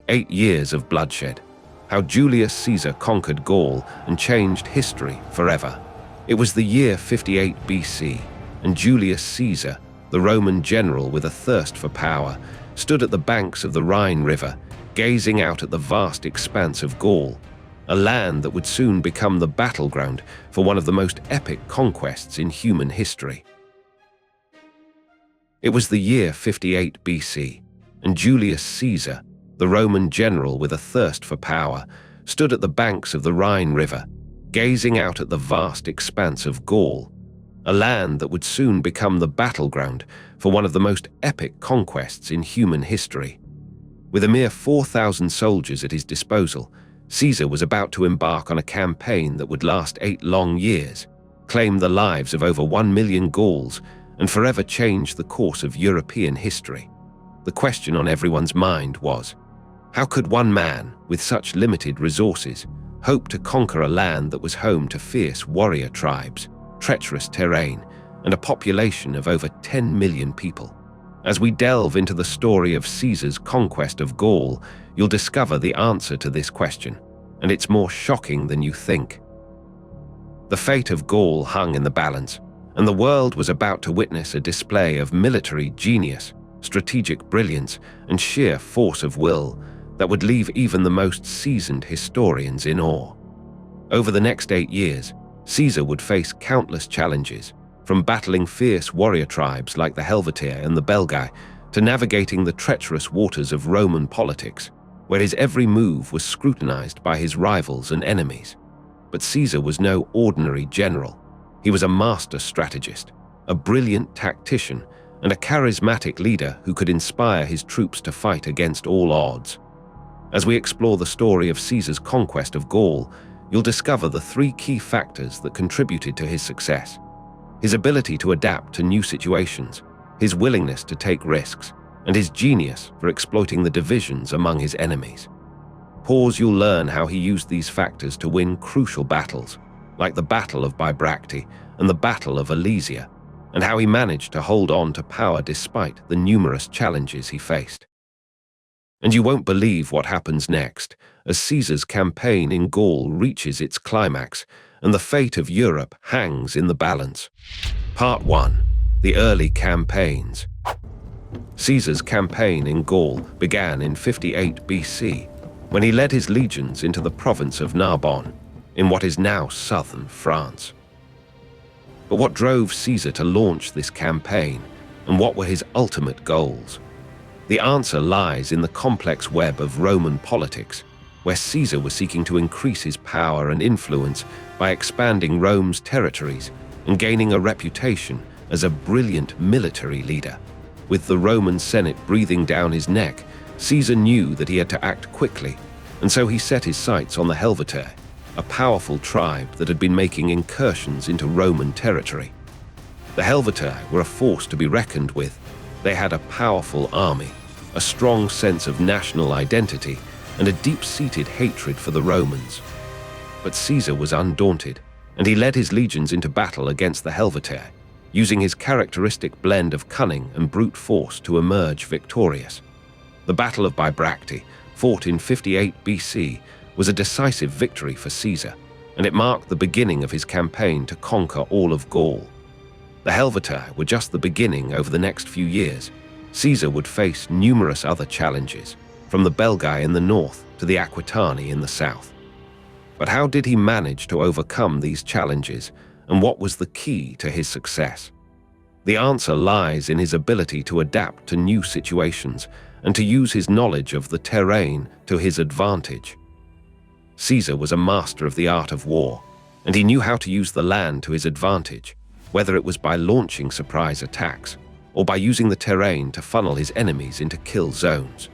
8 years of bloodshed. How Julius Caesar conquered Gaul and changed history forever. It was the year 58 BC, and Julius Caesar, the Roman general with a thirst for power, stood at the banks of the Rhine River, gazing out at the vast expanse of Gaul, a land that would soon become the battleground for one of the most epic conquests in human history. It was the year 58 BC, and Julius Caesar, the Roman general with a thirst for power, stood at the banks of the Rhine River, gazing out at the vast expanse of Gaul, a land that would soon become the battleground for one of the most epic conquests in human history. With a mere 4,000 soldiers at his disposal, Caesar was about to embark on a campaign that would last 8 long years, claim the lives of over 1 million Gauls, and forever change the course of European history. The question on everyone's mind was, how could one man, with such limited resources, hope to conquer a land that was home to fierce warrior tribes, treacherous terrain, and a population of over 10 million people? As we delve into the story of Caesar's conquest of Gaul, you'll discover the answer to this question, and it's more shocking than you think. The fate of Gaul hung in the balance, and the world was about to witness a display of military genius, strategic brilliance, and sheer force of will that would leave even the most seasoned historians in awe. Over the next 8 years, Caesar would face countless challenges, from battling fierce warrior tribes like the Helvetii and the Belgae to navigating the treacherous waters of Roman politics, where his every move was scrutinized by his rivals and enemies. But Caesar was no ordinary general. He was a master strategist, a brilliant tactician, and a charismatic leader who could inspire his troops to fight against all odds. As we explore the story of Caesar's conquest of Gaul, you'll discover the 3 key factors that contributed to his success: his ability to adapt to new situations, his willingness to take risks, and his genius for exploiting the divisions among his enemies. Pause, you'll learn how he used these factors to win crucial battles, like the Battle of Bibracte and the Battle of Alesia, and how he managed to hold on to power despite the numerous challenges he faced. And you won't believe what happens next, as Caesar's campaign in Gaul reaches its climax, and the fate of Europe hangs in the balance. Part 1. The Early Campaigns. Caesar's campaign in Gaul began in 58 BC, when he led his legions into the province of Narbonne, in what is now southern France. But what drove Caesar to launch this campaign, and what were his ultimate goals? The answer lies in the complex web of Roman politics, where Caesar was seeking to increase his power and influence by expanding Rome's territories and gaining a reputation as a brilliant military leader. With the Roman Senate breathing down his neck, Caesar knew that he had to act quickly, and so he set his sights on the Helvetii, a powerful tribe that had been making incursions into Roman territory. The Helvetii were a force to be reckoned with. They had a powerful army, a strong sense of national identity, and a deep-seated hatred for the Romans. But Caesar was undaunted, and he led his legions into battle against the Helvetii, using his characteristic blend of cunning and brute force to emerge victorious. The Battle of Bibracte, fought in 58 BC, was a decisive victory for Caesar, and it marked the beginning of his campaign to conquer all of Gaul. The Helvetii were just the beginning. Over the next few years, Caesar would face numerous other challenges, from the Belgae in the north to the Aquitani in the south. But how did he manage to overcome these challenges, and what was the key to his success? The answer lies in his ability to adapt to new situations and to use his knowledge of the terrain to his advantage. Caesar was a master of the art of war, and he knew how to use the land to his advantage, whether it was by launching surprise attacks or by using the terrain to funnel his enemies into kill zones.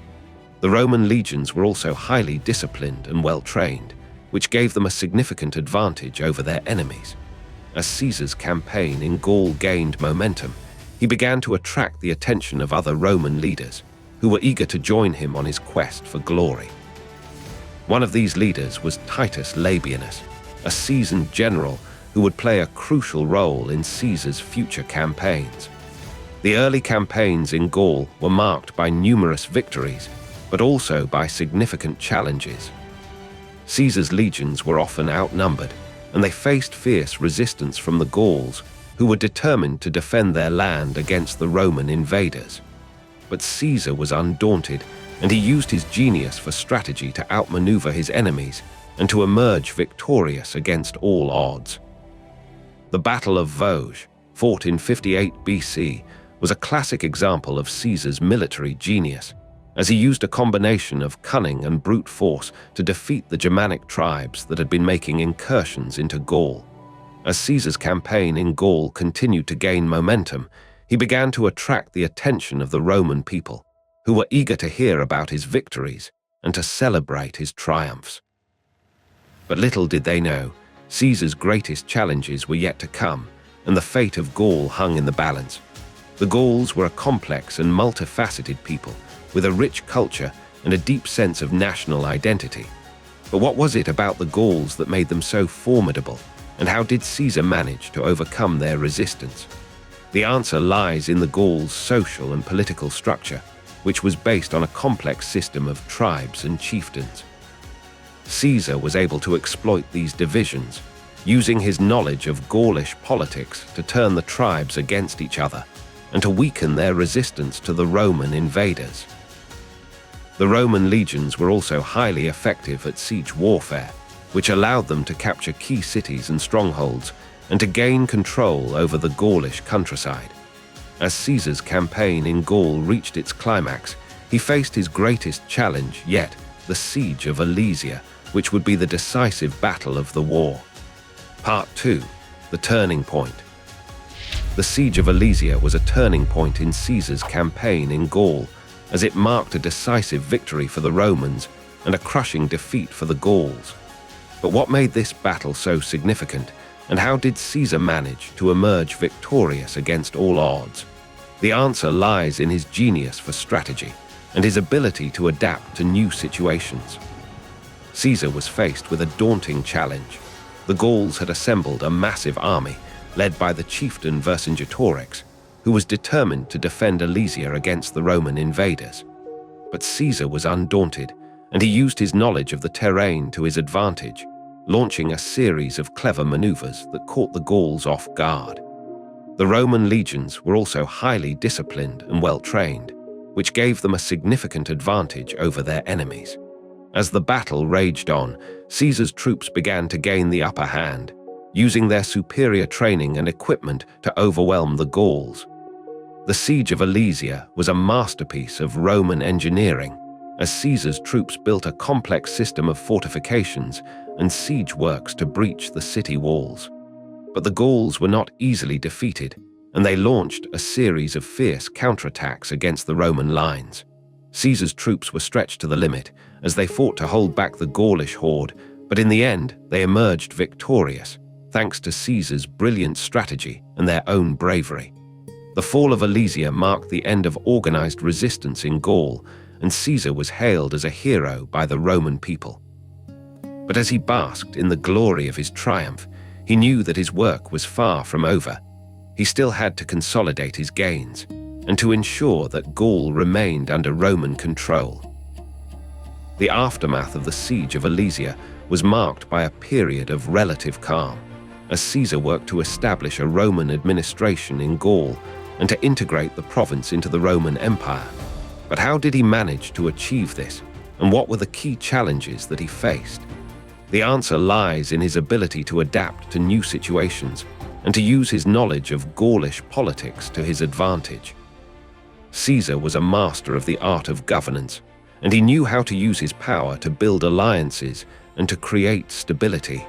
The Roman legions were also highly disciplined and well-trained, which gave them a significant advantage over their enemies. As Caesar's campaign in Gaul gained momentum, he began to attract the attention of other Roman leaders who were eager to join him on his quest for glory. One of these leaders was Titus Labienus, a seasoned general who would play a crucial role in Caesar's future campaigns. The early campaigns in Gaul were marked by numerous victories, but also by significant challenges. Caesar's legions were often outnumbered, and they faced fierce resistance from the Gauls, who were determined to defend their land against the Roman invaders. But Caesar was undaunted, and he used his genius for strategy to outmaneuver his enemies and to emerge victorious against all odds. The Battle of Vosges, fought in 58 BC, was a classic example of Caesar's military genius, as he used a combination of cunning and brute force to defeat the Germanic tribes that had been making incursions into Gaul. As Caesar's campaign in Gaul continued to gain momentum, he began to attract the attention of the Roman people, who were eager to hear about his victories and to celebrate his triumphs. But little did they know, Caesar's greatest challenges were yet to come, and the fate of Gaul hung in the balance. The Gauls were a complex and multifaceted people, with a rich culture and a deep sense of national identity. But what was it about the Gauls that made them so formidable, and how did Caesar manage to overcome their resistance? The answer lies in the Gauls' social and political structure, which was based on a complex system of tribes and chieftains. Caesar was able to exploit these divisions, using his knowledge of Gaulish politics to turn the tribes against each other and to weaken their resistance to the Roman invaders. The Roman legions were also highly effective at siege warfare, which allowed them to capture key cities and strongholds and to gain control over the Gaulish countryside. As Caesar's campaign in Gaul reached its climax, he faced his greatest challenge yet, the Siege of Alesia, which would be the decisive battle of the war. Part 2. The Turning Point. The Siege of Alesia was a turning point in Caesar's campaign in Gaul, as it marked a decisive victory for the Romans and a crushing defeat for the Gauls. But what made this battle so significant, and how did Caesar manage to emerge victorious against all odds? The answer lies in his genius for strategy and his ability to adapt to new situations. Caesar was faced with a daunting challenge. The Gauls had assembled a massive army, led by the chieftain Vercingetorix, who was determined to defend Alesia against the Roman invaders. But Caesar was undaunted, and he used his knowledge of the terrain to his advantage, launching a series of clever maneuvers that caught the Gauls off guard. The Roman legions were also highly disciplined and well-trained, which gave them a significant advantage over their enemies. As the battle raged on, Caesar's troops began to gain the upper hand, using their superior training and equipment to overwhelm the Gauls. The Siege of Alesia was a masterpiece of Roman engineering, as Caesar's troops built a complex system of fortifications and siege works to breach the city walls. But the Gauls were not easily defeated, and they launched a series of fierce counterattacks against the Roman lines. Caesar's troops were stretched to the limit as they fought to hold back the Gaulish horde, but in the end they emerged victorious, thanks to Caesar's brilliant strategy and their own bravery. The Fall of Alesia marked the end of organized resistance in Gaul, and Caesar was hailed as a hero by the Roman people. But as he basked in the glory of his triumph, he knew that his work was far from over. He still had to consolidate his gains, and to ensure that Gaul remained under Roman control. The aftermath of the Siege of Alesia was marked by a period of relative calm, as Caesar worked to establish a Roman administration in Gaul and to integrate the province into the Roman Empire. But how did he manage to achieve this, and what were the key challenges that he faced? The answer lies in his ability to adapt to new situations and to use his knowledge of Gaulish politics to his advantage. Caesar was a master of the art of governance, and he knew how to use his power to build alliances and to create stability.